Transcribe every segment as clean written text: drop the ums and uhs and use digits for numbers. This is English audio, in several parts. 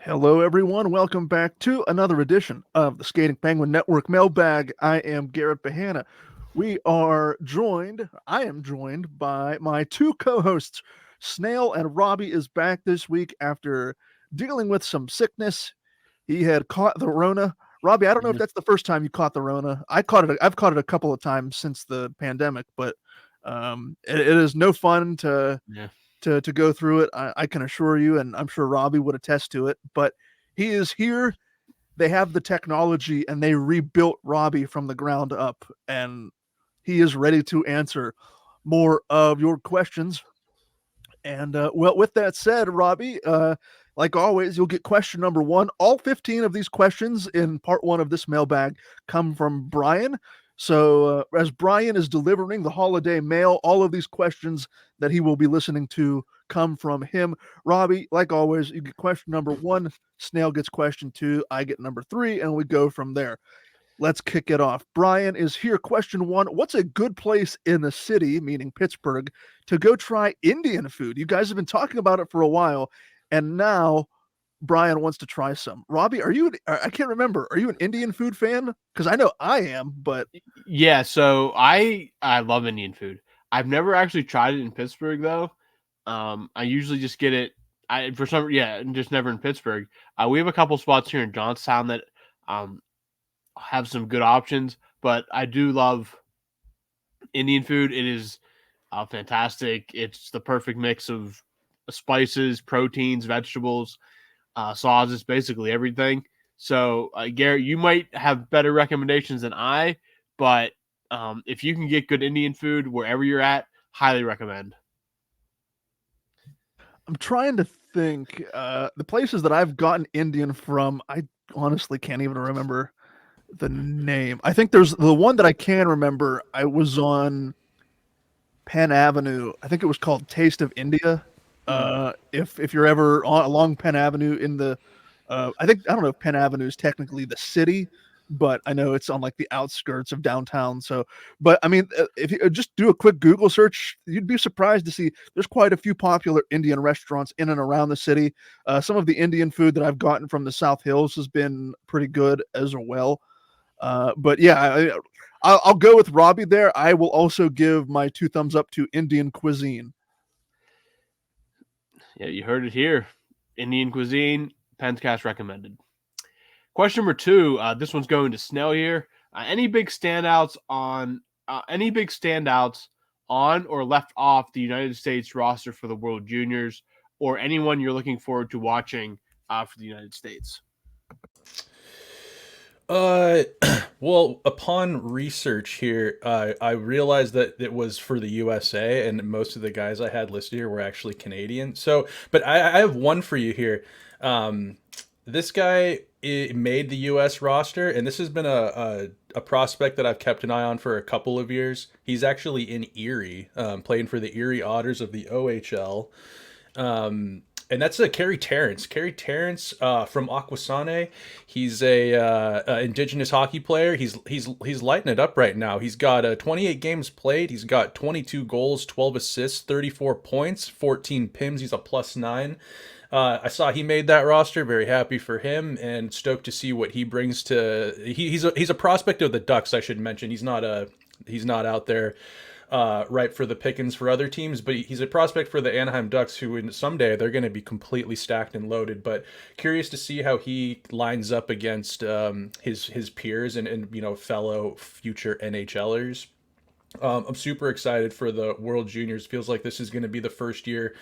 Hello, everyone. Welcome back to another edition of the Skating Penguin Network Mailbag. I am Garrett Bahana. I am joined by my two co hosts. Snail and Robbie is back this week after dealing with some sickness. He had caught the Rona. Robbie, I don't know if Mhm. that's the first time you caught the Rona. I've caught it a couple of times since the pandemic, but it is no fun Yeah. to go through it. I can assure you, and I'm sure Robbie would attest to it. But he is here. They have the technology, and they rebuilt Robbie from the ground up, and he is ready to answer more of your questions. And well, with that said, Robbie, like always, you'll get question number one. All 15 of these questions in part one of this mailbag come from Brian. So, as Brian is delivering the holiday mail, all of these questions that he will be listening to come from him. Robbie, like always, you get question number one. Snail gets question two. I get number three, and we go from there. Let's kick it off. Brian is here. Question one. What's a good place in the city, meaning Pittsburgh, to go try Indian food? You guys have been talking about it for a while, and now Brian wants to try some. Robbie, I can't remember. Are you an Indian food fan? Because I know I am, but Yeah, so I love Indian food. I've never actually tried it in Pittsburgh though. I usually just get it. I for some just never in Pittsburgh. We have a couple spots here in Johnstown that um have some good options, but I do love Indian food. It is fantastic. It's the perfect mix of spices, proteins, vegetables, sauces, basically everything. So, Garrett, you might have better recommendations than I, but if you can get good Indian food wherever you're at, highly recommend. I'm trying to think. The places that I've gotten Indian from, I honestly can't even remember the name. I think there's the one that I can remember. I was on Penn Avenue. I think it was called Taste of India. Mm. If you're ever along Penn Avenue in the, I don't know if Penn Avenue is technically the city, but I know it's on like the outskirts of downtown. So, but I mean, if you just do a quick Google search, you'd be surprised to see there's quite a few popular Indian restaurants in and around the city. Some of the Indian food that I've gotten from the South Hills has been pretty good as well. But yeah, I'll go with Robbie there. I will also give my two thumbs up to Indian cuisine. Yeah, you heard it here. Indian cuisine, Penscast recommended. Question number two. This one's going to Snell here. Any big standouts on or left off the United States roster for the World Juniors, or anyone you're looking forward to watching for the United States? Uh, well, upon research here, I realized that it was for the USA, and most of the guys I had listed here were actually Canadian. So, but I have one for you here. This guy made the U.S. roster, and this has been a prospect that I've kept an eye on for a couple of years. He's actually in Erie, playing for the Erie Otters of the OHL. And that's Kerry Terrence. Kerry Terrence from Aquasane. He's a indigenous hockey player. He's lighting it up right now. He's got 28 games played. He's got 22 goals, 12 assists, 34 points, 14 PIMs. He's a +9. I saw he made that roster. Very happy for him, and stoked to see what he brings to. He's a prospect of the Ducks. I should mention he's not out there ripe for the pickings for other teams, but he's a prospect for the Anaheim Ducks, who someday they're going to be completely stacked and loaded. But curious to see how he lines up against his peers and fellow future NHLers. I'm super excited for the World Juniors. Feels like this is going to be the first year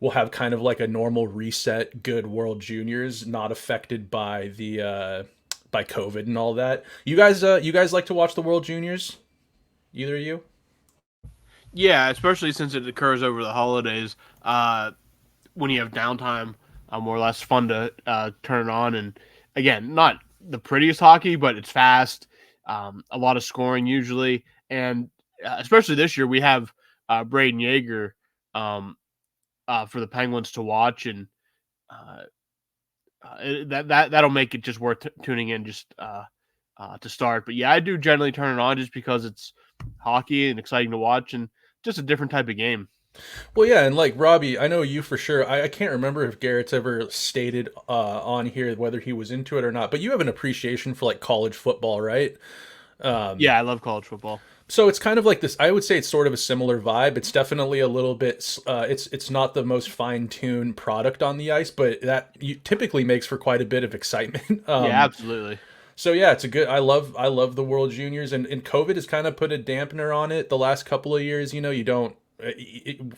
we'll have kind of like a normal reset, good World Juniors, not affected by the by COVID and all that. You guys like to watch the World Juniors? Either of you? Yeah, especially since it occurs over the holidays, when you have downtime, more or less fun to turn it on. And again, not the prettiest hockey, but it's fast, a lot of scoring usually, and especially this year we have Braden Yeager um, for the Penguins to watch, and uh, that'll make it just worth tuning in just to start. But yeah, I do generally turn it on just because it's hockey and exciting to watch, and just a different type of game. Well, yeah, and like Robbie, I know you for sure. I can't remember if Garrett's ever stated on here whether he was into it or not, but you have an appreciation for like college football, right? Yeah, I love college football. So it's kind of like this. I would say it's sort of a similar vibe. It's definitely a little bit. It's not the most fine tuned product on the ice, but that typically makes for quite a bit of excitement. Yeah, absolutely. So yeah, it's a good. I love the World Juniors, and COVID has kind of put a dampener on it the last couple of years. You know, you don't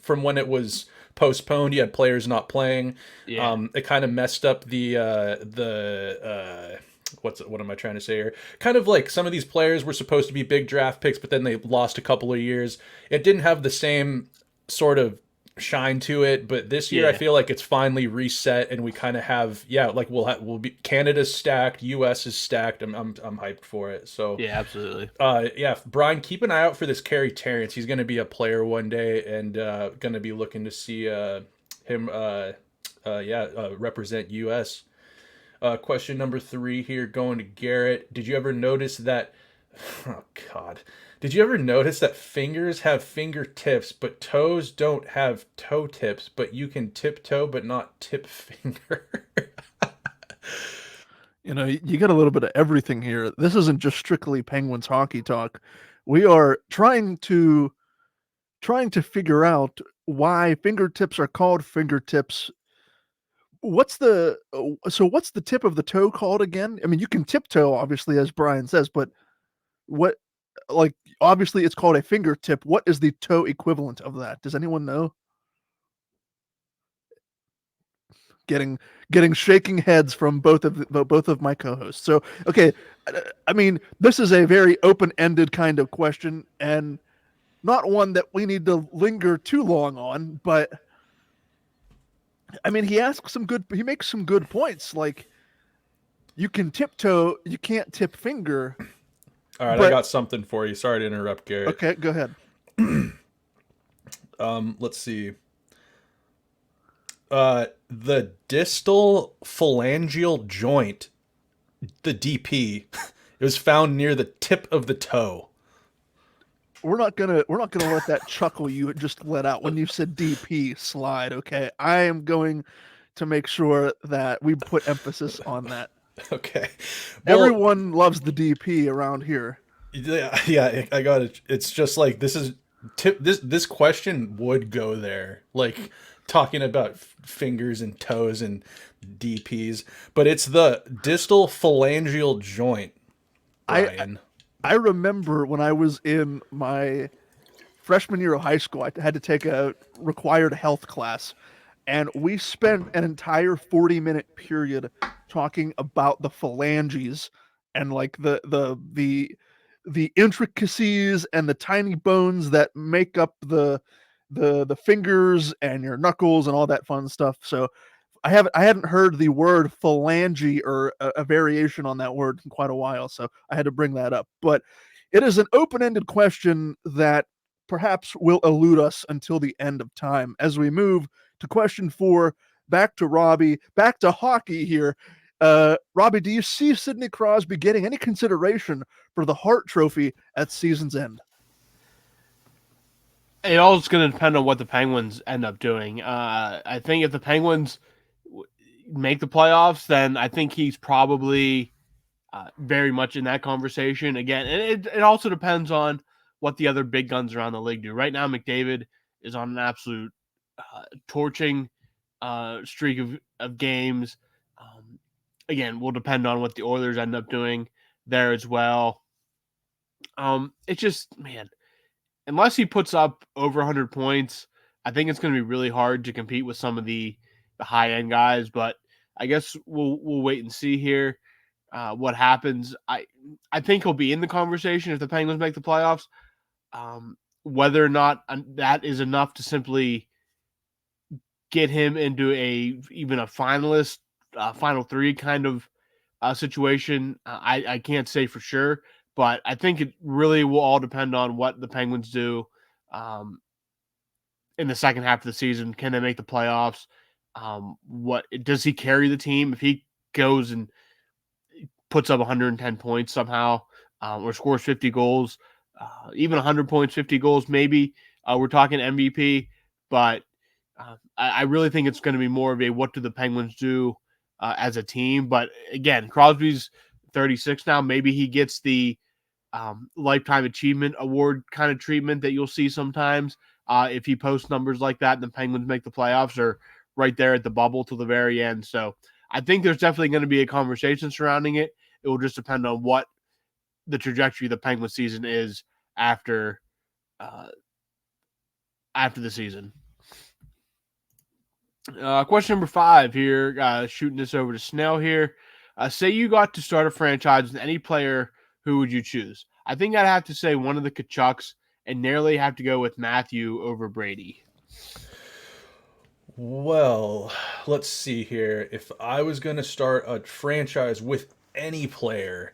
from when it was postponed, you had players not playing. Yeah. It kind of messed up the what am I trying to say here? Kind of like some of these players were supposed to be big draft picks, but then they lost a couple of years. It didn't have the same sort of shine to it, but this year I Yeah. feel like it's finally reset, and we kind of have like we'll be Canada's stacked, US is stacked. I'm hyped for it. So Yeah, absolutely. yeah, Brian, keep an eye out for this Kerry Terrence. He's going to be a player one day, and going to be looking to see him represent US. Question number 3 here, going to Garrett. Did you ever notice that? Oh God. Did you ever notice that fingers have fingertips, but toes don't have toe tips, but you can tiptoe but not tip finger? You know, you get a little bit of everything here. This isn't just strictly Penguins hockey talk. We are trying to figure out why fingertips are called fingertips. What's the what's the tip of the toe called again? I mean, you can tiptoe, obviously, as Brian says, but what, like, obviously it's called a fingertip. What is the toe equivalent of that? Does anyone know? Getting shaking heads from both of my co-hosts. So, okay, I mean, this is a very open-ended kind of question, and not one that we need to linger too long on, but I mean, he makes some good points. Like, you can tiptoe, you can't tip finger. All right, I But got something for you. Sorry to interrupt, Garrett. okay, go ahead. Let's see. The distal phalangeal joint, the DP, it was found near the tip of the toe. We're not gonna let that chuckle you just let out when you said DP slide. Okay, I am going to make sure that we put emphasis on that. Okay. Everyone loves the DP around here. Yeah, I got it. It's just like this question would go there, like talking about fingers and toes and DPs, but it's the distal phalangeal joint, Brian. I remember when I was in my freshman year of high school, I had to take a required health class, and we spent an entire 40-minute period talking about the phalanges and like the intricacies and the tiny bones that make up the fingers and your knuckles and all that fun stuff. So I hadn't heard the word phalange or a variation on that word in quite a while, so I had to bring that up. But it is an open-ended question that perhaps will elude us until the end of time as we move to question 4. Back to Robbie, back to hockey here. Robbie, do you see Sidney Crosby getting any consideration for the Hart Trophy at season's end? It all is going to depend on what the Penguins end up doing. I think if the Penguins make the playoffs, then I think he's probably very much in that conversation. Again, it also depends on what the other big guns around the league do. Right now, McDavid is on an absolute torching streak of games. Again, will depend on what the Oilers end up doing there as well. It's just, man, unless he puts up over 100 points, I think it's going to be really hard to compete with some of the high end guys. But I guess we'll wait and see here what happens. I think he'll be in the conversation if the Penguins make the playoffs. Whether or not that is enough to simply get him into even a finalist, final 3 kind of situation, I can't say for sure. But I think it really will all depend on what the Penguins do in the second half of the season. Can they make the playoffs? What does he carry the team if he goes and puts up 110 points somehow, or scores 50 goals, even 100 points, 50 goals? Maybe we're talking MVP. but I really think it's going to be more of a what do the Penguins do as a team. But again, Crosby's 36 now. Maybe he gets the lifetime achievement award kind of treatment that you'll see sometimes if he posts numbers like that and the Penguins make the playoffs or right there at the bubble till the very end. So I think there's definitely going to be a conversation surrounding it. It will just depend on what the trajectory of the Penguin season is after the season. Question number 5 here, shooting this over to Snail here. Say you got to start a franchise with any player, who would you choose? I think I'd have to say one of the Tkachuks and nearly have to go with Matthew over Brady. Well, let's see here. If I was going to start a franchise with any player,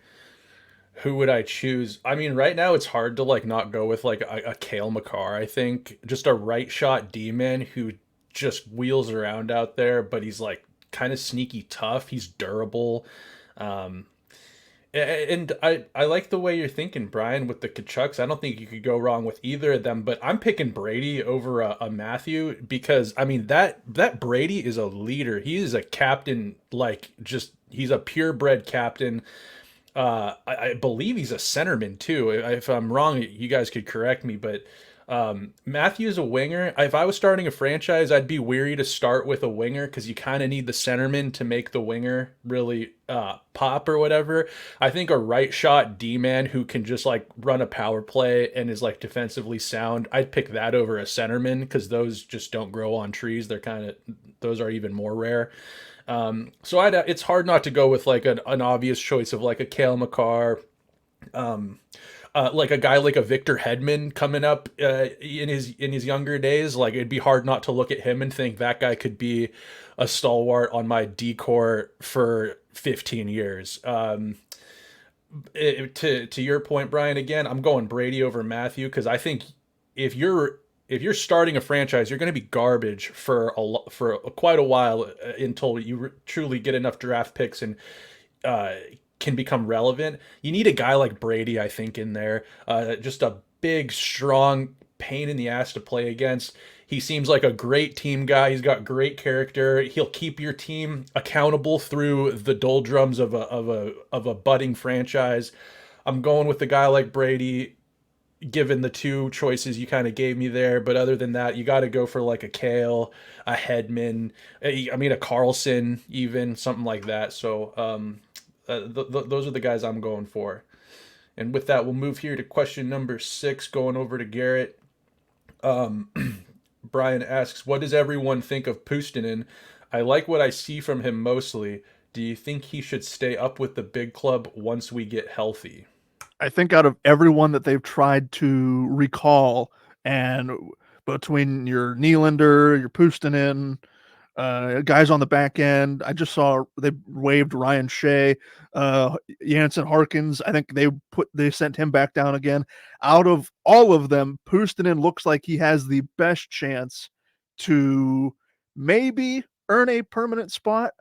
who would I choose? I mean, right now it's hard to not go with a Cale Makar. I think just a right shot D-man who just wheels around out there, but he's kind of sneaky tough. He's durable. And I like the way you're thinking, Brian, with the Tkachuks. I don't think you could go wrong with either of them, but I'm picking Brady over a Matthew because, I mean, that Brady is a leader. He is a captain, he's a purebred captain. I believe he's a centerman too. If I'm wrong, you guys could correct me, but Matthew's a winger. If I was starting a franchise, I'd be weary to start with a winger because you kind of need the centerman to make the winger really pop or whatever. I think a right shot D-man who can just run a power play and is defensively sound, I'd pick that over a centerman because those just don't grow on trees. Those are even more rare. So it's hard not to go with an obvious choice of a Cale Makar, a guy like a Victor Hedman coming up in his younger days. It'd be hard not to look at him and think that guy could be a stalwart on my D-core for 15 years. To your point, Brian, again, I'm going Brady over Matthew because I think if you're starting a franchise, you're going to be garbage for quite a while until you truly get enough draft picks and can become relevant. You need a guy like Brady, I think, in there. Just a big, strong pain in the ass to play against. He seems like a great team guy. He's got great character. He'll keep your team accountable through the doldrums of a budding franchise. I'm going with a guy like Brady, given the two choices you kind of gave me there. But other than that, you got to go for a Cale, a Hedman, a Carlson, even something like that. So those are the guys I'm going for. And with that, we'll move here to question number 6, going over to Garrett. Brian asks, what does everyone think of Puustinen? I like what I see from him mostly. Do you think he should stay up with the big club once we get healthy? I think out of everyone that they've tried to recall, and between your Nylander, your Puustinen, guys on the back end, I just saw they waived Ryan Shea, Jansen Harkins. I think they sent him back down again. Out of all of them, Puustinen looks like he has the best chance to maybe earn a permanent spot.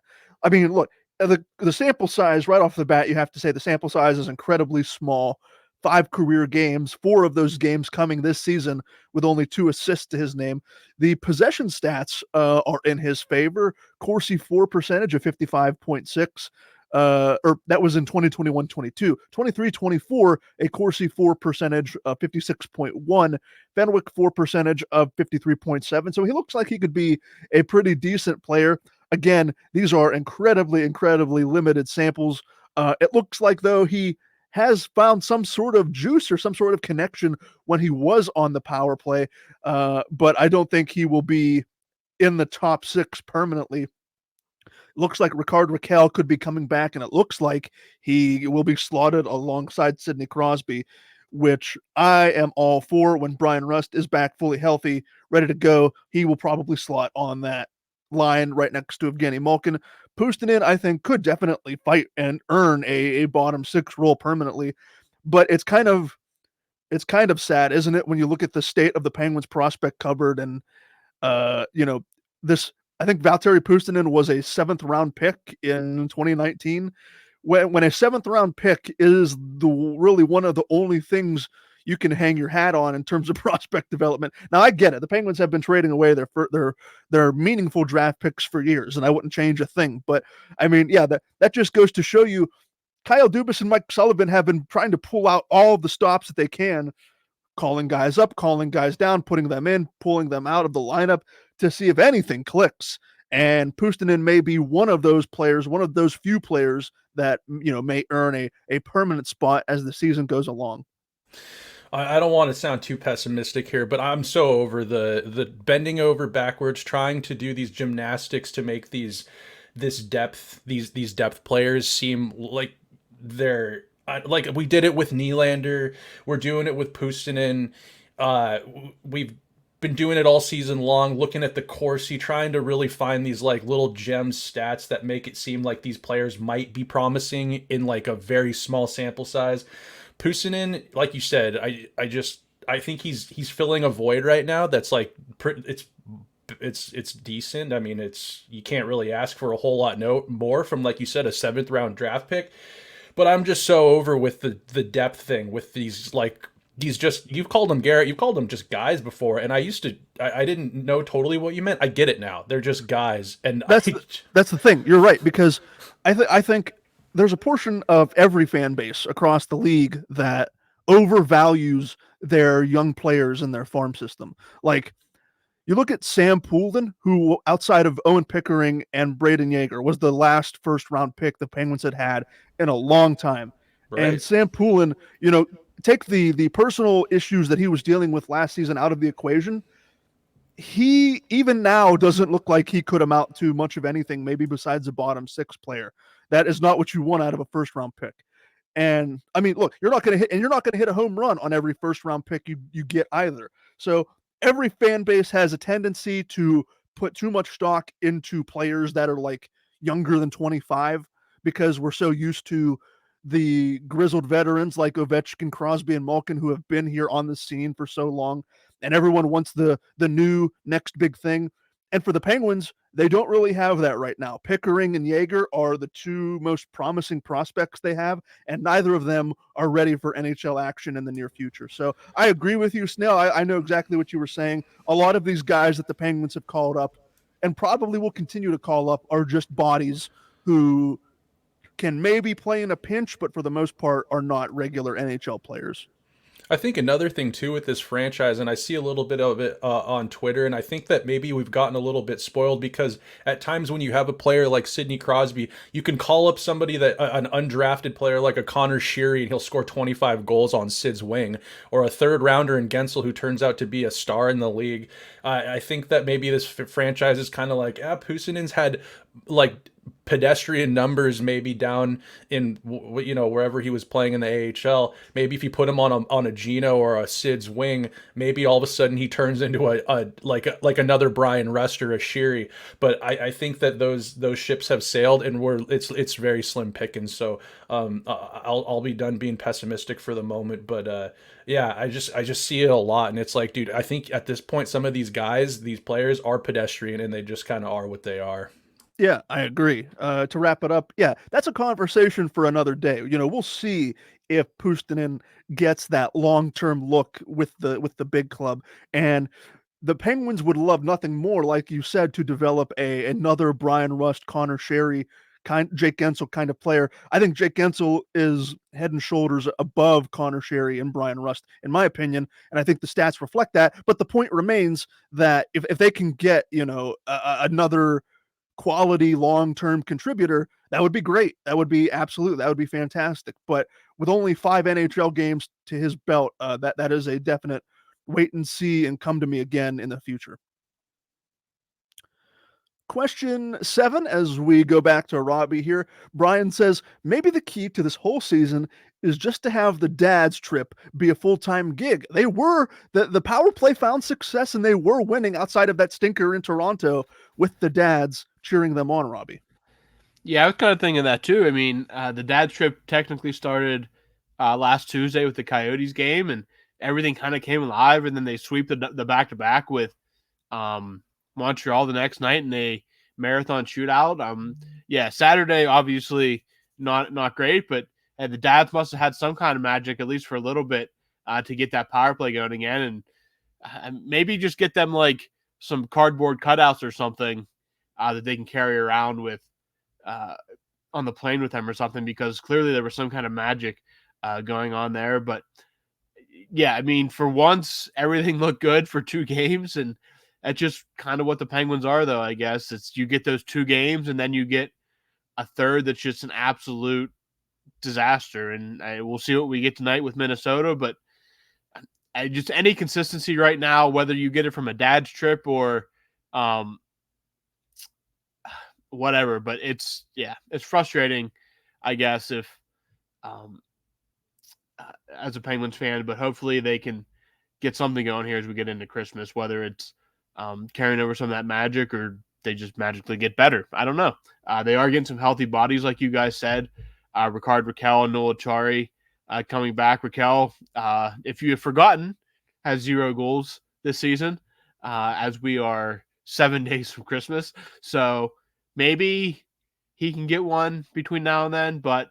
I mean, look, the sample size right off the bat, you have to say the sample size is incredibly small. 5 career games, 4 of those games coming this season with only 2 assists to his name. The possession stats are in his favor. Corsi for percentage of 55.6. Or that was in 2021-22. 23-24, a Corsi for percentage of 56.1. Fenwick for percentage of 53.7. So he looks like he could be a pretty decent player. Again, these are incredibly, incredibly limited samples. It looks like, though, he has found some sort of juice or some sort of connection when he was on the power play, but I don't think he will be in the top 6 permanently. Looks like Rickard Rakell could be coming back, and it looks like he will be slotted alongside Sidney Crosby, which I am all for. When Brian Rust is back fully healthy, ready to go, he will probably slot on that line right next to Evgeny Malkin. Puustinen, I think, could definitely fight and earn a bottom 6 role permanently, but it's kind of sad, isn't it, when you look at the state of the Penguins prospect cupboard and this. I think Valtteri Puustinen was a 7th round pick in 2019. When a 7th round pick is really one of the only things you can hang your hat on in terms of prospect development. Now I get it. The Penguins have been trading away their meaningful draft picks for years, and I wouldn't change a thing. But I mean, yeah, that just goes to show you Kyle Dubas and Mike Sullivan have been trying to pull out all the stops that they can, calling guys up, calling guys down, putting them in, pulling them out of the lineup to see if anything clicks. And Puustinen may be one of those players, one of those few players that may earn a permanent spot as the season goes along. I don't want to sound too pessimistic here, but I'm so over the bending over backwards, trying to do these gymnastics to make these depth players seem like they're like we did it with Nylander. We're doing it with Puustinen. We've been doing it all season long, looking at the Corsi, trying to really find these like little gem stats that make it seem like these players might be promising in like a very small sample size. Puustinen, like you said, I think he's filling a void right now. That's like it's decent. I mean, you can't really ask for a whole lot more from, like you said, a 7th round draft pick. But I'm just so over with the depth thing with these just, you've called them, Garrett, you've called them just guys before, and I didn't know totally what you meant. I get it now. They're just guys, and that's the thing. You're right, because I think there's a portion of every fan base across the league that overvalues their young players in their farm system. Like, you look at Sam Poulin, who outside of Owen Pickering and Braden Yeager was the last first-round pick the Penguins had in a long time. Right. And Sam Poulin, take the personal issues that he was dealing with last season out of the equation. He even now doesn't look like he could amount to much of anything, maybe besides a bottom 6 player. That is not what you want out of a first-round pick. And I mean, look, you're not going to hit a home run on every first-round pick you get either. So every fan base has a tendency to put too much stock into players that are like younger than 25 because we're so used to the grizzled veterans like Ovechkin, Crosby, and Malkin who have been here on the scene for so long, and everyone wants the new next big thing. And for the Penguins, they don't really have that right now. Pickering and Yeager are the 2 most promising prospects they have, and neither of them are ready for NHL action in the near future. So I agree with you, Snail. I know exactly what you were saying. A lot of these guys that the Penguins have called up and probably will continue to call up are just bodies who can maybe play in a pinch, but for the most part are not regular NHL players. I think another thing too with this franchise, and I see a little bit of it on Twitter, and I think that maybe we've gotten a little bit spoiled because at times when you have a player like Sidney Crosby, you can call up somebody that an undrafted player like a Connor Sheary, and he'll score 25 goals on Sid's wing, or a 3rd rounder in Gensel who turns out to be a star in the league. I think that maybe this franchise is kind of like, Puustinen's had like pedestrian numbers maybe down in wherever he was playing in the AHL. Maybe if you put him on a Gino or a Sid's wing, maybe all of a sudden he turns into like another Brian Rust or a Sheary. But I think that those ships have sailed, and it's very slim pickings. So I'll be done being pessimistic for the moment. But yeah, I just see it a lot, and it's like, dude, I think at this point some of these players are pedestrian, and they just kind of are what they are. Yeah, I agree. To wrap it up, yeah, that's a conversation for another day. We'll see if Puustinen gets that long-term look with the big club, and the Penguins would love nothing more, like you said, to develop another Brian Rust, Connor Sheary, Jake Gensel kind of player. I think Jake Gensel is head and shoulders above Connor Sheary and Brian Rust, in my opinion, and I think the stats reflect that. But the point remains that if they can get another quality long-term contributor, that would be great. That would be fantastic. But with only 5 NHL games to his belt, that is a definite wait and see and come to me again in the future. Question 7, as we go back to Robbie here, Brian says, maybe the key to this whole season is just to have the dad's trip be a full-time gig. They were, the power play found success, and they were winning outside of that stinker in Toronto with the dads cheering them on, Robbie. Yeah, I was kind of thinking that too. I mean, the dad's trip technically started last Tuesday with the Coyotes game, and everything kind of came alive, and then they sweep the back-to-back with Montreal the next night, and they marathon shootout. Yeah, Saturday obviously not great, but the dads must have had some kind of magic, at least for a little bit, to get that power play going again, and maybe just get them like some cardboard cutouts or something that they can carry around with on the plane with them or something, because clearly there was some kind of magic going on there. But yeah, I mean, for once, everything looked good for 2 games, and that's just kind of what the Penguins are, though, I guess. It's you get those 2 games, and then you get a third that's just an absolute disaster, and we'll see what we get tonight with Minnesota, but just any consistency right now, whether you get it from a dad's trip or whatever, but it's frustrating, I guess, if as a Penguins fan, but hopefully they can get something going here as we get into Christmas, whether it's carrying over some of that magic or they just magically get better. I don't know. They are getting some healthy bodies, like you guys said. Ricard Raquel and Noel Achari coming back. Raquel, if you have forgotten, has 0 goals this season, as we are 7 days from Christmas. So maybe he can get one between now and then. But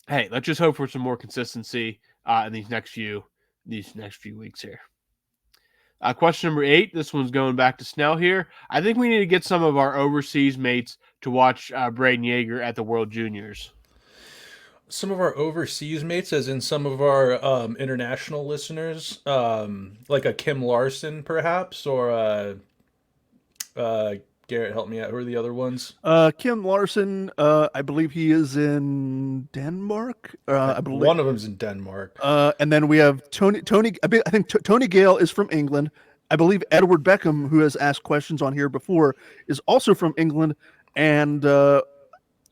hey, let's just hope for some more consistency in these next few weeks here. Question number 8. This one's going back to Snell here. I think we need to get some of our overseas mates to watch Braden Yeager at the World Juniors. Some of our overseas mates, as in some of our international listeners, like a Kim Larson, perhaps, or Garrett, help me out. Who are the other ones? Kim Larson, I believe he is in Denmark. I believe one of them's in Denmark. And then we have Tony. I think Tony Gale is from England. I believe Edward Beckham, who has asked questions on here before, is also from England. And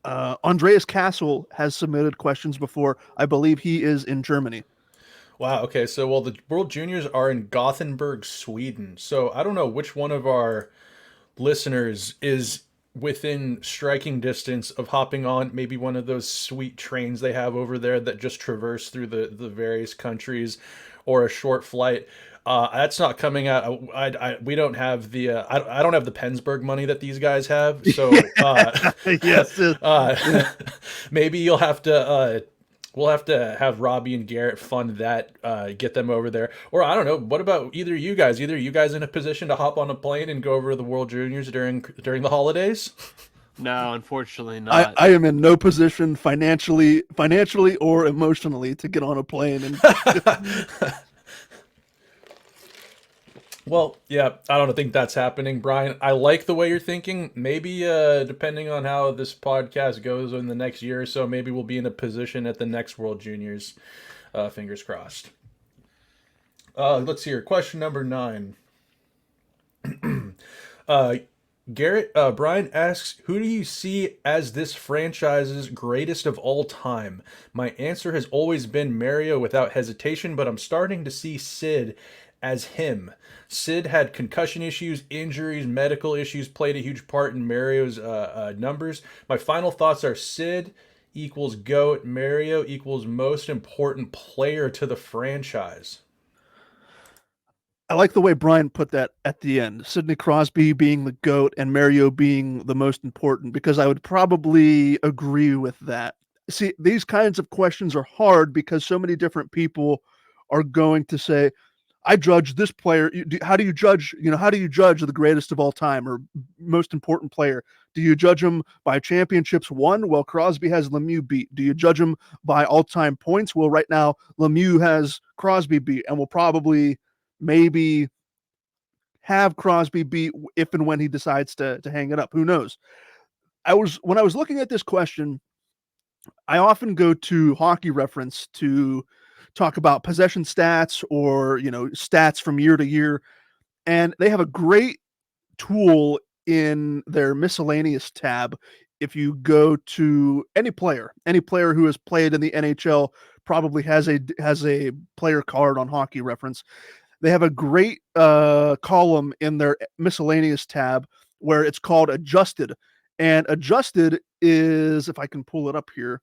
Andreas Castle has submitted questions before. I believe he is in Germany. Wow. Okay. So, well, the World Juniors are in Gothenburg, Sweden. So I don't know which one of our listeners is within striking distance of hopping on maybe one of those sweet trains they have over there that just traverse through the various countries, or a short flight. That's not coming out. We don't have the I don't have the Pennsburg money that these guys have. So yes, maybe you'll have to. We'll have to have Robbie and Garrett fund that, get them over there. Or I don't know. What about either you guys? Either you guys in a position to hop on a plane and go over to the World Juniors during the holidays? No, unfortunately not. I am in no position financially or emotionally to get on a plane and. Well, yeah, I don't think that's happening, Brian. I like the way you're thinking. Maybe, depending on how this podcast goes in the next year or so, maybe we'll be in a position at the next World Juniors. Fingers crossed. Let's see here. Question number 9. Garrett, Brian asks, who do you see as this franchise's greatest of all time? My answer has always been Mario without hesitation, but I'm starting to see Sid as him. Sid had concussion issues, injuries, medical issues, played a huge part in Mario's numbers. My final thoughts are Sid equals GOAT, Mario equals most important player to the franchise. I like the way Brian put that at the end. Sidney Crosby being the GOAT and Mario being the most important, because I would probably agree with that. See, these kinds of questions are hard because so many different people are going to say, I judge this player. How do you judge the greatest of all time or most important player? Do you judge him by championships won? Well, Crosby has Lemieux beat. Do you judge him by all-time points? Well, right now, Lemieux has Crosby beat, and will probably maybe have Crosby beat if and when he decides to hang it up. Who knows? When I was looking at this question, I often go to Hockey Reference to talk about possession stats or, stats from year to year. And they have a great tool in their miscellaneous tab. If you go to any player who has played in the NHL probably has a player card on Hockey Reference. They have a great column in their miscellaneous tab where it's called adjusted. And adjusted is, if I can pull it up here,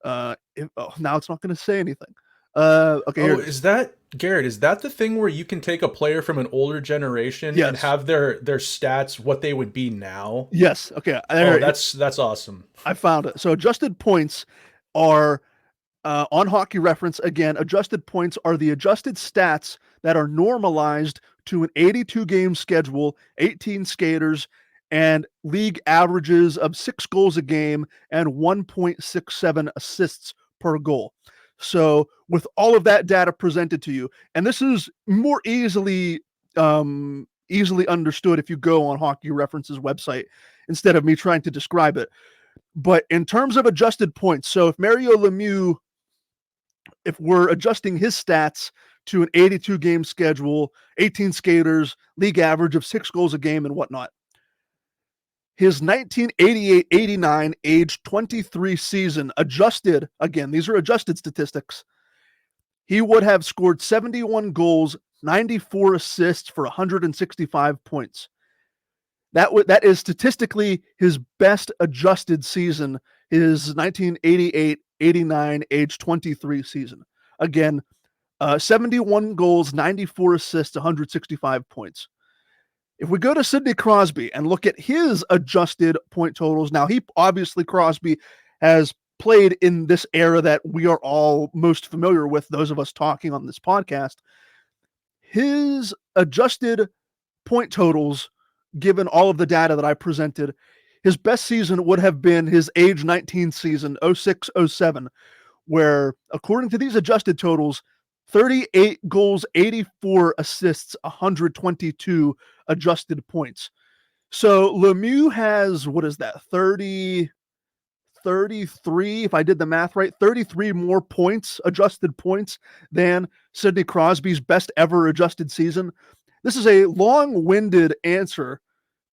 now it's not going to say anything. Okay. Oh, is that, Garrett, is that the thing where you can take a player from an older generation Yes. and have their stats what they would be now? Yes. Okay. Oh, that's awesome. I found it. So adjusted points are on Hockey Reference, again, adjusted points are the adjusted stats that are normalized to an 82-game schedule, 18 skaters, and league averages of 6 goals a game and 1.67 assists per goal. So with all of that data presented to you, and this is more easily understood if you go on Hockey Reference's website instead of me trying to describe it. But in terms of adjusted points, so if Mario Lemieux, if we're adjusting his stats to an 82-game schedule, 18 skaters, league average of 6 goals a game and whatnot, his 1988-89 age 23 season adjusted, again, these are adjusted statistics, he would have scored 71 goals, 94 assists for 165 points. That is statistically his best adjusted season, his 1988-89 age 23 season. Again, 71 goals, 94 assists, 165 points. If we go to Sidney Crosby and look at his adjusted point totals, now Crosby has played in this era that we are all most familiar with, those of us talking on this podcast. His adjusted point totals, given all of the data that I presented, his best season would have been his age 19 season, 06-07, where, according to these adjusted totals, 38 goals, 84 assists, 122 adjusted points. So Lemieux has, 33, if I did the math right, 33 more points, adjusted points, than Sidney Crosby's best ever adjusted season. This is a long-winded answer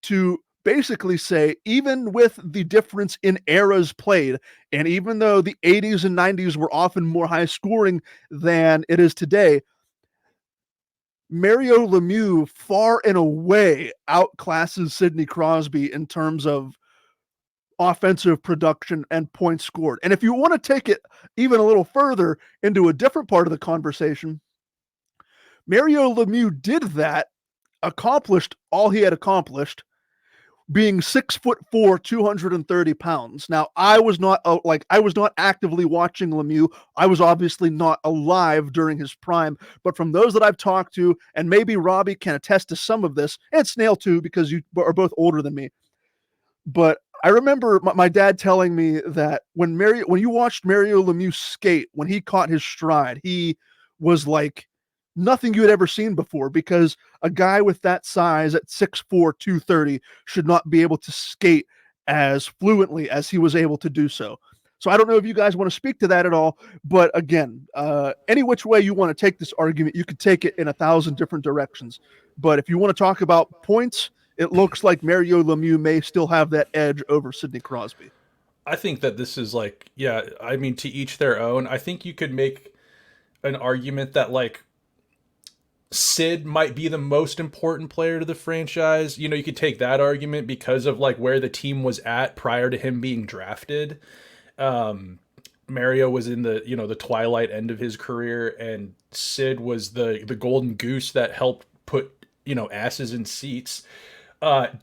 to basically say, even with the difference in eras played, and even though the 80s and 90s were often more high scoring than it is today, Mario Lemieux far and away outclasses Sidney Crosby in terms of offensive production and points scored. And if you want to take it even a little further into a different part of the conversation, Mario Lemieux did that, accomplished all he had accomplished, being 6'4", 230 pounds. Now, I was not actively watching Lemieux. I was obviously not alive during his prime, but from those that I've talked to, and maybe Robbie can attest to some of this, and Snail too, because you are both older than me. But I remember my dad telling me that when you watched Mario Lemieux skate, when he caught his stride, he was like nothing you had ever seen before, because a guy with that size at 6'4", 230 should not be able to skate as fluently as he was able to do so. So I don't know if you guys want to speak to that at all, but again, any which way you want to take this argument, you could take it in 1,000 different directions. But if you want to talk about points, it looks like Mario Lemieux may still have that edge over Sidney Crosby. I think that this is like, yeah, I mean, to each their own. I think you could make an argument that, like, Sid might be the most important player to the franchise. You know, you could take that argument because of like where the team was at prior to him being drafted. Mario was in the, you know, the twilight end of his career, and Sid was the golden goose that helped put, you know, asses in seats.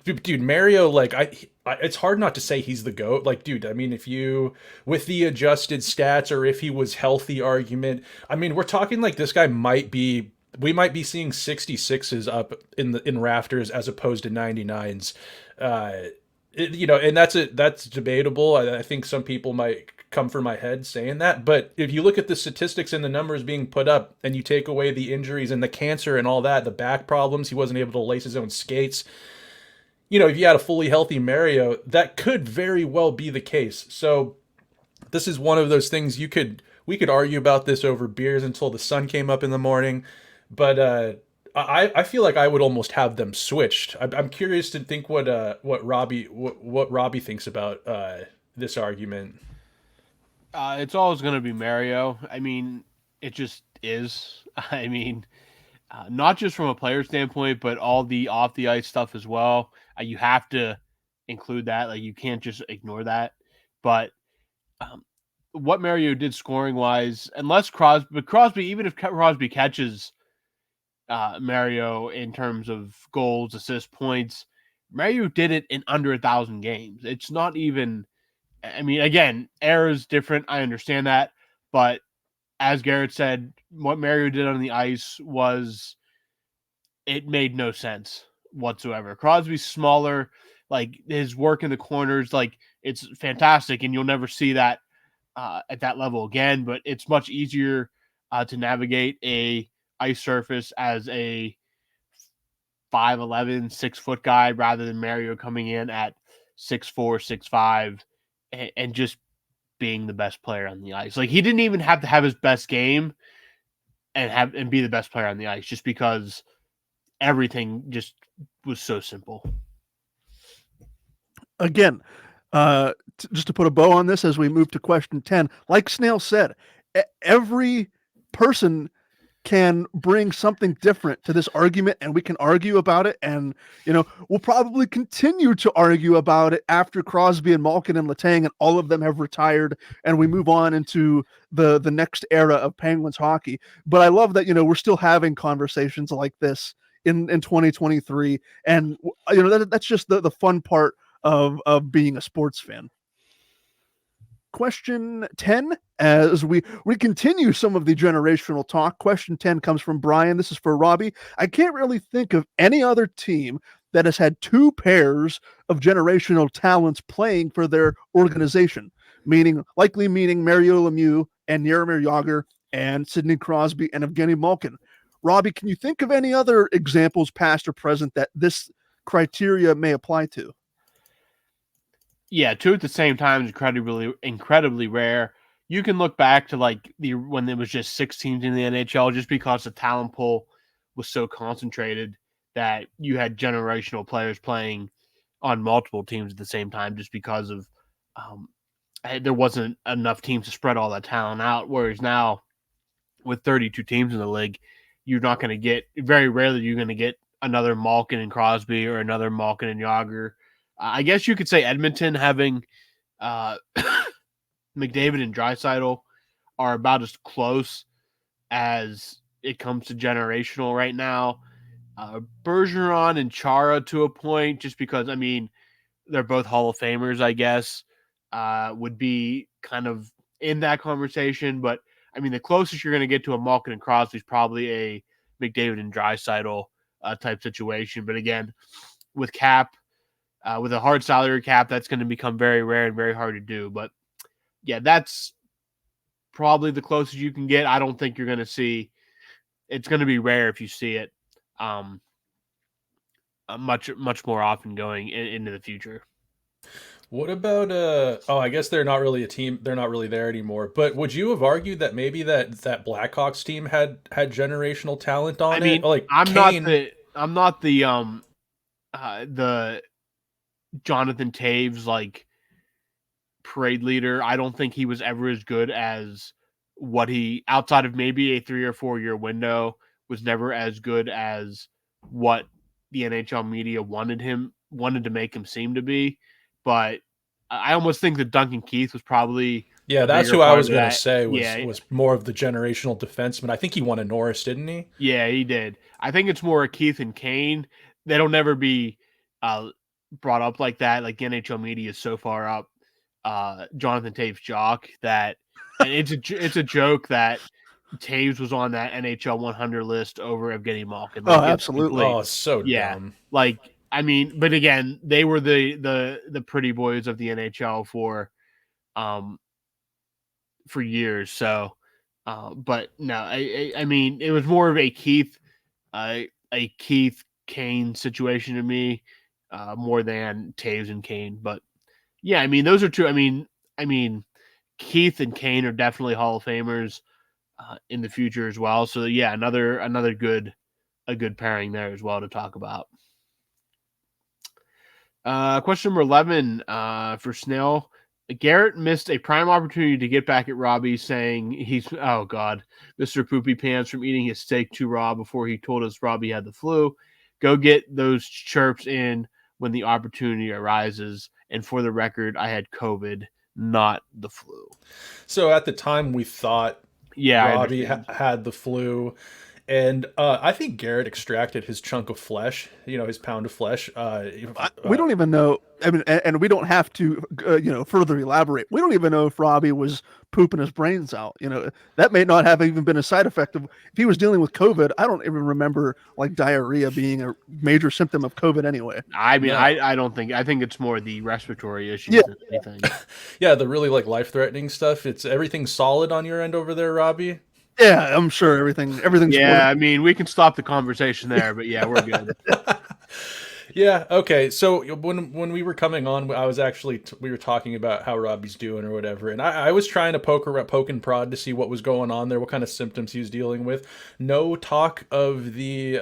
Dude, Mario, like, it's hard not to say he's the GOAT. Like, dude, I mean, if you, with the adjusted stats, or if he was healthy argument, I mean, we're talking like this guy we might be seeing 66s up in rafters as opposed to 99s. You know, and that's debatable. I think some people might come for my head saying that, but if you look at the statistics and the numbers being put up, and you take away the injuries and the cancer and all that, the back problems, he wasn't able to lace his own skates. You know, if you had a fully healthy Mario, that could very well be the case. So this is one of those things we could argue about this over beers until the sun came up in the morning. But I feel like I would almost have them switched. I'm curious to think what Robbie thinks about this argument. It's always going to be Mario. I mean, it just is. I mean, not just from a player standpoint, but all the off the ice stuff as well. You have to include that. Like, you can't just ignore that. But what Mario did scoring wise, unless Crosby, even if Crosby catches Mario in terms of goals, assists, points, Mario did it in under 1,000 games. It's not even, I mean, again, era's different. I understand that, But as Garrett said, what Mario did on the ice it made no sense whatsoever. Crosby's smaller, like his work in the corners, like it's fantastic, and you'll never see that at that level again. But it's much easier to navigate a ice surface as a 5'11", 6-foot guy rather than Mario coming in at 6'4", 6'5", and just being the best player on the ice. Like he didn't even have to have his best game and be the best player on the ice, just because everything just was so simple. Again, just to put a bow on this as we move to question 10, like Snail said, every person can bring something different to this argument, and we can argue about it, and we'll probably continue to argue about it after Crosby and Malkin and Letang and all of them have retired and we move on into the next era of Penguins hockey. But I love that we're still having conversations like this in 2023, and that's just the fun part of being a sports fan. Question 10, as we continue some of the generational talk. Question 10 comes from Brian. This is for Robbie. I can't really think of any other team that has had two pairs of generational talents playing for their organization, likely meaning Mario Lemieux and Jaromir Jagr and Sidney Crosby and Evgeny Malkin. Robbie, can you think of any other examples, past or present, that this criteria may apply to? Yeah, two at the same time is incredibly rare. You can look back to when there was just 6 teams in the NHL, just because the talent pool was so concentrated that you had generational players playing on multiple teams at the same time, just because of there wasn't enough teams to spread all that talent out. Whereas now, with 32 teams in the league, you're not going to get, very rarely you're going to get another Malkin and Crosby or another Malkin and Jagr. I guess you could say Edmonton having McDavid and Draisaitl are about as close as it comes to generational right now. Bergeron and Chara to a point, just because, they're both Hall of Famers, I guess, would be kind of in that conversation. But, the closest you're going to get to a Malkin and Crosby is probably a McDavid and Draisaitl type situation. But again, with with a hard salary cap, that's going to become very rare and very hard to do. But yeah, that's probably the closest you can get. I don't think you're going to see, it's going to be rare if you see it much more often going into the future. What about I guess they're not really a team, they're not really there anymore, but would you have argued that maybe that Blackhawks team had generational talent on it? Like I'm not the Jonathan Taves parade leader. I don't think he was ever as good as what he, outside of maybe a 3 or 4 year window, was never as good as what the NHL media wanted to make him seem to be. But I almost think that Duncan Keith was probably, that's who I was going to say was more of the generational defenseman. I think he won a Norris, didn't he? Yeah, he did. I think it's more Keith and Kane. They'll never be brought up like that. Like, NHL media is so far up Jonathan Taves' jock that, and it's a joke that Taves was on that NHL 100 list over Evgeny Malkin. Absolutely. Oh, so dumb. But again, they were the pretty boys of the NHL for years. So, but no, it was more of a Keith Kane situation to me, more than Taves and Kane. But yeah, those are two. Keith and Kane are definitely Hall of Famers in the future as well. So yeah, another good pairing there as well to talk about. Question number 11 for Snail. Garrett missed a prime opportunity to get back at Robbie, saying Mr. Poopy Pants from eating his steak too raw before he told us Robbie had the flu. Go get those chirps in when the opportunity arises. And for the record, I had COVID, not the flu. So at the time we thought Robbie had the flu. And I think Garrett extracted his chunk of flesh, his pound of flesh. We don't even know. I mean, and we don't have to, further elaborate. We don't even know if Robbie was pooping his brains out. That may not have even been a side effect of if he was dealing with COVID. I don't even remember like diarrhea being a major symptom of COVID anyway. I mean, No. I don't think. I think it's more the respiratory issues Yeah. than anything. Yeah, the really like life-threatening stuff. It's everything solid on your end over there, Robbie. Yeah, I'm sure everything's Yeah, I mean, we can stop the conversation there, but yeah, we're good. Yeah. Okay. So when we were coming on, I was actually we were talking about how Robbie's doing or whatever, and I was trying to poke and prod to see what was going on there, what kind of symptoms he was dealing with. No talk of the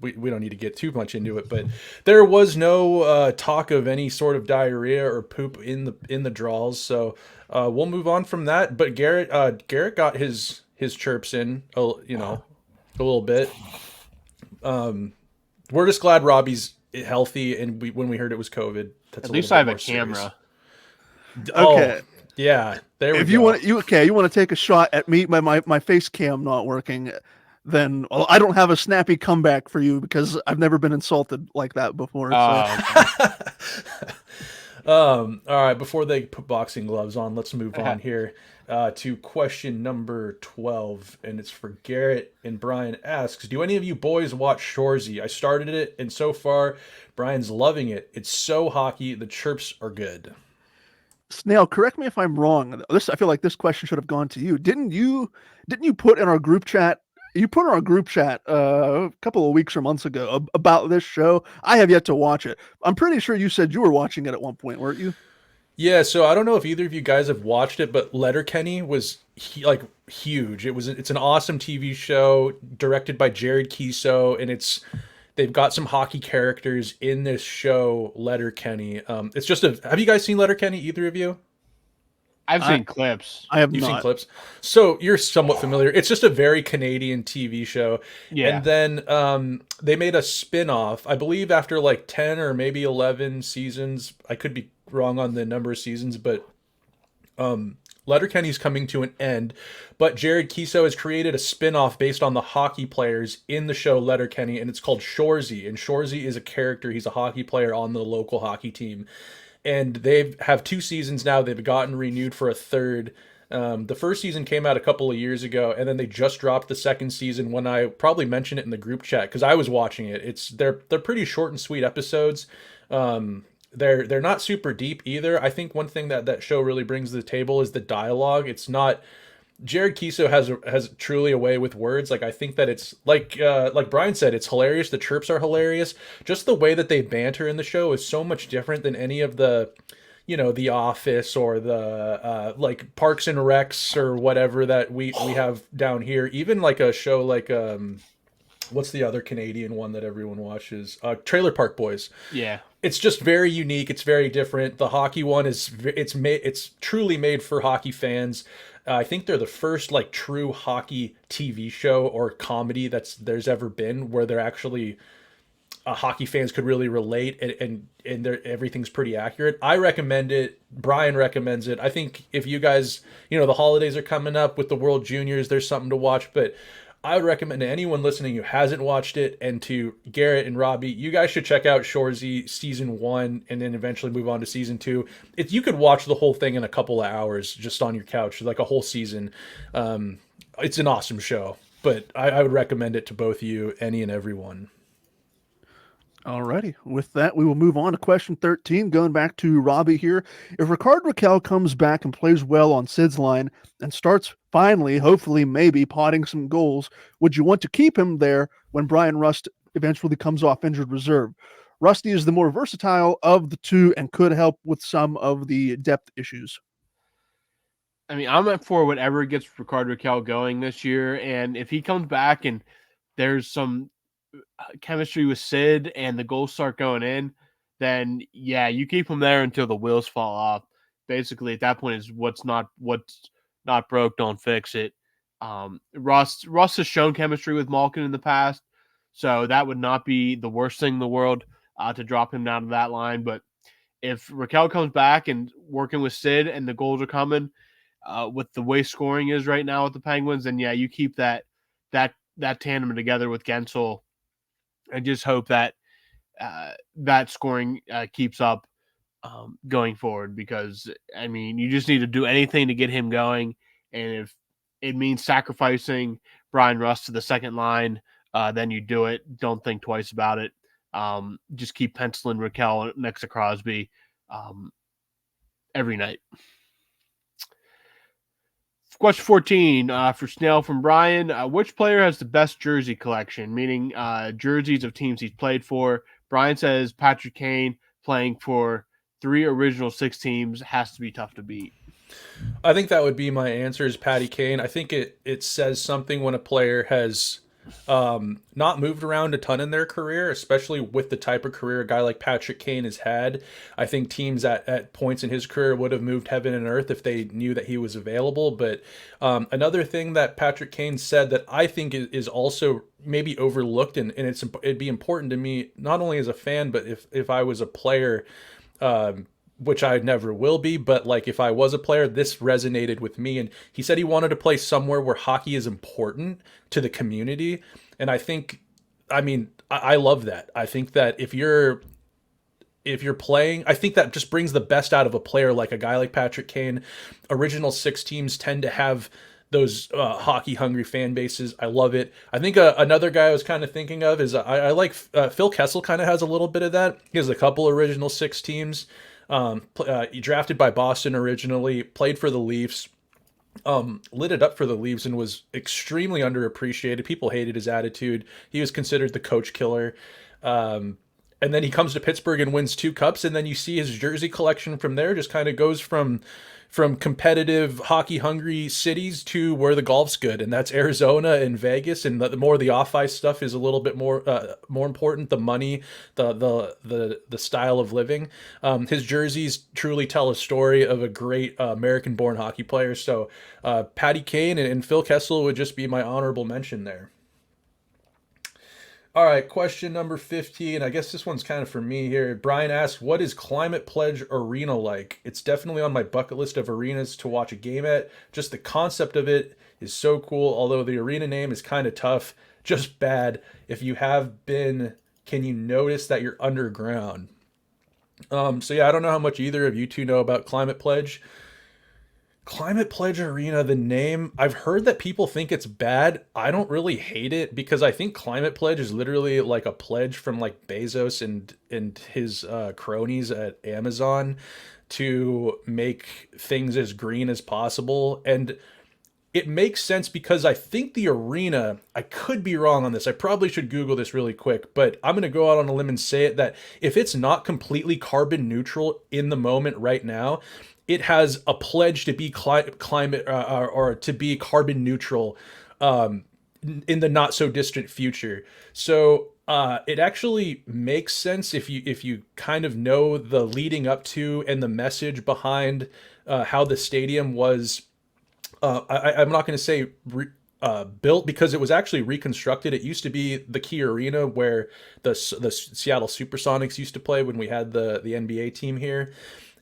we don't need to get too much into it, but there was no talk of any sort of diarrhea or poop in the draws. So we'll move on from that. But Garrett got his chirps in, a little bit. We're just glad Robbie's healthy, and when we heard it was COVID, that's At least I have a camera. Okay. Oh, yeah. There we If go. you want, you want to take a shot at me, my face cam not working, then I don't have a snappy comeback for you because I've never been insulted like that before. All right. Before they put boxing gloves on, let's move on here to question number 12, and it's for Garrett. And Brian asks, "Do any of you boys watch Shoresy? I started it, and so far, Brian's loving it. It's so hockey. The chirps are good." Snail, correct me if I'm wrong. I feel like this question should have gone to you. Didn't you put in our group chat? You put in our group chat a couple of weeks or months ago about this show. I have yet to watch it. I'm pretty sure you said you were watching it at one point, weren't you? Yeah, so I don't know if either of you guys have watched it, but Letterkenny was huge. It's an awesome TV show directed by Jared Kiso, and they've got some hockey characters in this show, Letterkenny. It's just have you guys seen Letterkenny, either of you? I've seen clips. I have You've not. seen clips. So you're somewhat familiar. It's just a very Canadian TV show. Yeah. And then they made a spin-off, I believe after like 10 or maybe 11 seasons. I could be wrong on the number of seasons, but Letterkenny's coming to an end. But Jared Kiso has created a spin-off based on the hockey players in the show Letterkenny, and it's called Shoresy. And Shoresy is a character. He's a hockey player on the local hockey team. And they have 2 seasons now. They've gotten renewed for a third. The first season came out a couple of years ago, and then they just dropped the second season when I probably mentioned it in the group chat because I was watching it. They're pretty short and sweet episodes. They're not super deep either. I think one thing that show really brings to the table is the dialogue. It's not Jared Kiso has truly a way with words. Like I think that it's like Brian said, it's hilarious. The chirps are hilarious. Just the way that they banter in the show is so much different than any of the, The Office or the like Parks and Recs or whatever that we have down here. Even like a show like what's the other Canadian one that everyone watches? Trailer Park Boys. Yeah. It's just very unique. It's very different. The hockey one it's truly made for hockey fans. I think they're the first like true hockey TV show or comedy there's ever been where they're actually hockey fans could really relate and everything's pretty accurate. I recommend it. Brian recommends it. I think if you guys, the holidays are coming up with the World Juniors, there's something to watch, but I would recommend to anyone listening who hasn't watched it, and to Garrett and Robbie, you guys should check out Shoresy season 1 and then eventually move on to season 2. You could watch the whole thing in a couple of hours just on your couch, like a whole season. It's an awesome show, but I would recommend it to both you, any and everyone. Alrighty. With that, we will move on to question 13, going back to Robbie here. If Rickard Rakell comes back and plays well on Sid's line and starts finally, hopefully, maybe potting some goals, would you want to keep him there when Brian Rust eventually comes off injured reserve? Rusty is the more versatile of the two and could help with some of the depth issues. I mean, I'm up for whatever gets Rickard Rakell going this year, and if he comes back and there's some chemistry with Sid and the goals start going in, then yeah, you keep him there until the wheels fall off. Basically, at that point, is what's not broke, don't fix it. Russ has shown chemistry with Malkin in the past, so that would not be the worst thing in the world to drop him down to that line. But if Rakell comes back and working with Sid and the goals are coming, with the way scoring is right now with the Penguins, then yeah, you keep that tandem together with Gensel, and just hope that that scoring keeps up going forward. Because I mean, you just need to do anything to get him going, and if it means sacrificing Brian Rust to the second line, then you do it. Don't think twice about it. Just keep penciling Raquel next to Crosby every night. Question 14 for Snail from Brian. Which player has the best jersey collection, meaning jerseys of teams he's played for? Brian says Patrick Kane, playing for 3 original 6 teams, has to be tough to beat. I think that would be my answer, is Patty Kane. I think it says something when a player has not moved around a ton in their career, especially with the type of career a guy like Patrick Kane has had. I think teams at points in his career would have moved heaven and earth if they knew that he was available. But another thing that Patrick Kane said that I think is also maybe overlooked, and it'd be important to me, not only as a fan, but if I was a player, which I never will be, but like if I was a player, this resonated with me. And he said he wanted to play somewhere where hockey is important to the community. And I think, I mean, I love that. I think that if you're playing, I think that just brings the best out of a player, like a guy like Patrick Kane. Original 6 teams tend to have those hockey hungry fan bases. I love it. I think another guy I was kind of thinking of is I like Phil Kessel. Kind of has a little bit of that. He has a couple original 6 teams. He drafted by Boston originally, played for the Leafs, lit it up for the Leafs, and was extremely underappreciated. People hated his attitude. He was considered the coach killer. And then he comes to Pittsburgh and wins 2 cups, and then you see his jersey collection from there just kind of goes from competitive hockey hungry cities to where the golf's good, and that's Arizona and Vegas. And the more the off ice stuff is a little bit more important, the money, the style of living. His jerseys truly tell a story of a great American born hockey player. So Patty Kane and Phil Kessel would just be my honorable mention there. All right, question number 15. I guess this one's kind of for me here. Brian asks, what is Climate Pledge Arena like? It's definitely on my bucket list of arenas to watch a game at. Just the concept of it is so cool, although the arena name is kind of tough, just bad. If you have been, can you notice that you're underground? So yeah, I don't know how much either of you two know about Climate Pledge. Climate Pledge Arena, the name, I've heard that people think it's bad. I don't really hate it because I think Climate Pledge is literally like a pledge from like Bezos and his cronies at Amazon to make things as green as possible. And it makes sense because I think the arena, I could be wrong on this, I probably should Google this really quick, but I'm going to go out on a limb and say it, that if it's not completely carbon neutral in the moment right now, it has a pledge to be climate or to be carbon neutral in the not so distant future. So it actually makes sense if you kind of know the leading up to and the message behind how the stadium was. I'm not going to say built, because it was actually reconstructed. It used to be the Key Arena where the Seattle Supersonics used to play when we had the NBA team here.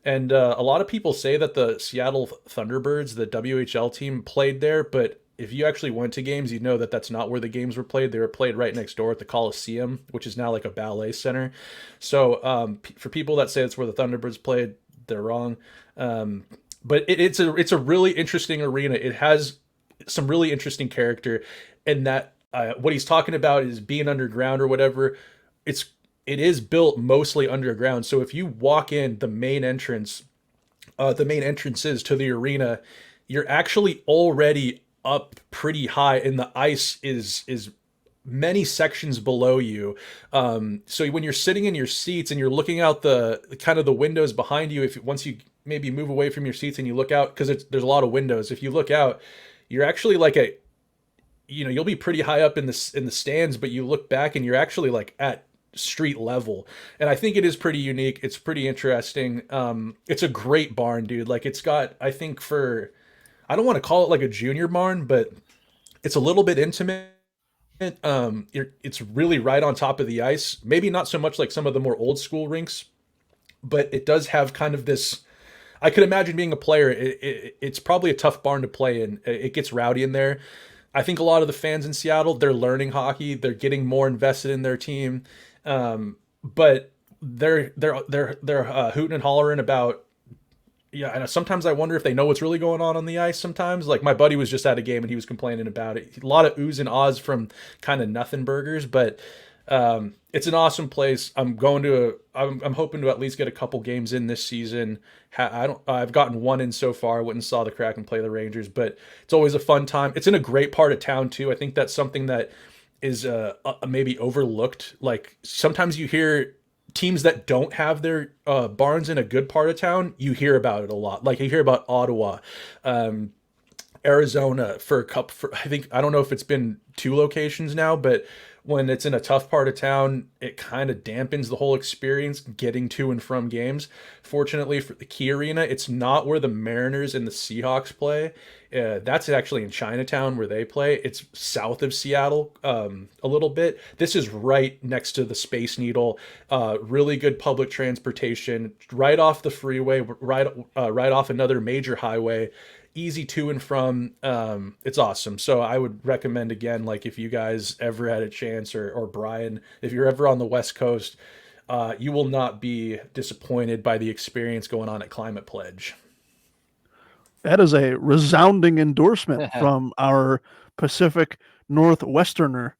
And a lot of people say that the Seattle Thunderbirds, the WHL team, played there. But if you actually went to games, you'd know that that's not where the games were played. They were played right next door at the Coliseum, which is now like a ballet center. So for people that say it's where the Thunderbirds played, they're wrong. But it's a really interesting arena. It has some really interesting character. And that what he's talking about is being underground or whatever. It is built mostly underground. So if you walk in the main entrances to the arena, you're actually already up pretty high, and the ice is many sections below you. So when you're sitting in your seats and you're looking out the kind of the windows behind you, once you maybe move away from your seats and you look out, because there's a lot of windows. If you look out, you're actually like you'll be pretty high up in the stands, but you look back and you're actually like at street level. And I think it is pretty unique. It's pretty interesting. It's a great barn, dude. Like, it's got, I think, I don't want to call it like a junior barn, but it's a little bit intimate. It's really right on top of the ice. Maybe not so much like some of the more old school rinks, but it does have kind of this, I could imagine being a player. It's probably a tough barn to play in. It gets rowdy in there. I think a lot of the fans in Seattle, they're learning hockey. They're getting more invested in their team, but they're hooting and hollering about. Yeah, and sometimes I wonder if they know what's really going on the ice. Sometimes, like my buddy was just at a game and he was complaining about it. A lot of oohs and ahs from kind of nothing burgers, but it's an awesome place. I'm hoping to at least get a couple games in this season. I've gotten one in so far. I went and saw the Kraken play the Rangers, but it's always a fun time. It's in a great part of town too. I think that's something that is maybe overlooked. Like sometimes you hear teams that don't have their barns in a good part of town, you hear about it a lot. Like you hear about Ottawa, Arizona I don't know if it's been 2 locations now, but when it's in a tough part of town, it kind of dampens the whole experience getting to and from games. Fortunately for the Key Arena, it's not where the Mariners and the Seahawks play. That's actually in Chinatown where they play. It's south of Seattle a little bit. This is right next to the Space Needle. Really good public transportation, right off the freeway, right off another major highway. Easy to and from. It's awesome. So I would recommend, again, like if you guys ever had a chance, or Brian, if you're ever on the West Coast, you will not be disappointed by the experience going on at Climate Pledge. That is a resounding endorsement from our Pacific Northwesterner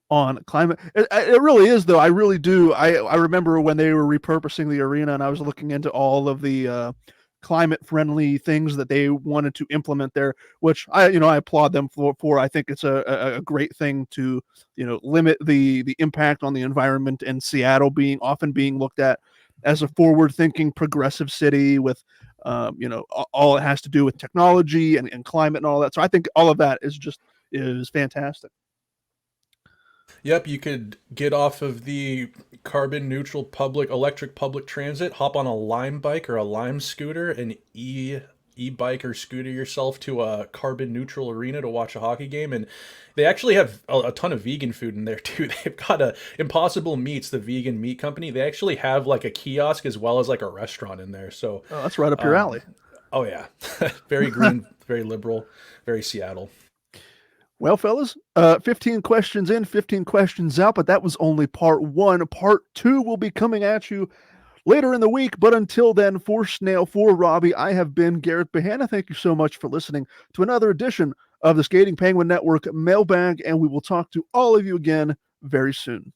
on climate. It really is, though. I really do. I remember when they were repurposing the arena and I was looking into all of the climate friendly things that they wanted to implement there, which I applaud them for. I think it's a great thing to, limit the impact on the environment, and Seattle often being looked at as a forward thinking progressive city with, all it has to do with technology and climate and all that. So I think all of that is fantastic. Yep, you could get off of the carbon neutral electric public transit, hop on a Lime bike or a Lime scooter, and e-bike or scooter yourself to a carbon neutral arena to watch a hockey game. And they actually have a ton of vegan food in there too. They've got Impossible Meats, the vegan meat company. They actually have like a kiosk as well as like a restaurant in there. So that's right up your alley. Oh yeah, very green, very liberal, very Seattle. Well, fellas, 15 questions in, 15 questions out, but that was only part 1. Part 2 will be coming at you later in the week. But until then, for Snail, for Robbie, I have been Garrett Bahana. Thank you so much for listening to another edition of the Skating Penguin Network Mailbag, and we will talk to all of you again very soon.